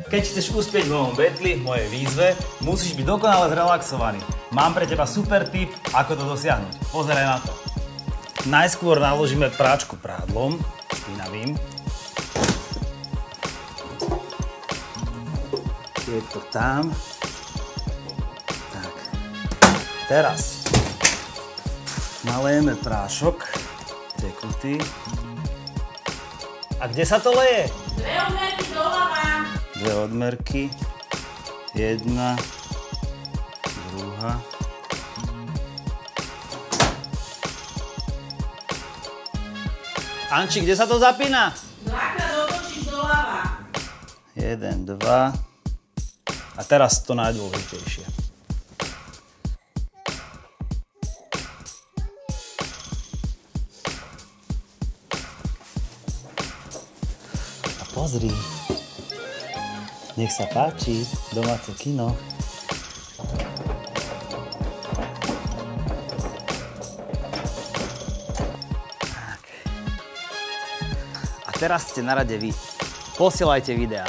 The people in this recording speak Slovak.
Keď chceš uspieť v mojom betli, v mojej výzve, musíš byť dokonale zrelaxovaný. Mám pre teba super tip, ako to dosiahnuť. Pozeraj na to. Najskôr naložíme práčku prádlom, špinavým. Je to tam. Tak. Teraz nalejeme prášok, tekutý. A kde sa to leje? 2 odmerky doľava. 2 odmerky. 1, 2. Anči, kde sa to zapína? 2-krát otočíš doľava. 1, 2. A teraz to najdôležitejšie. A pozri. Nech sa páči, domáce kino. Tak. A teraz ste na rade vy. Posielajte videá.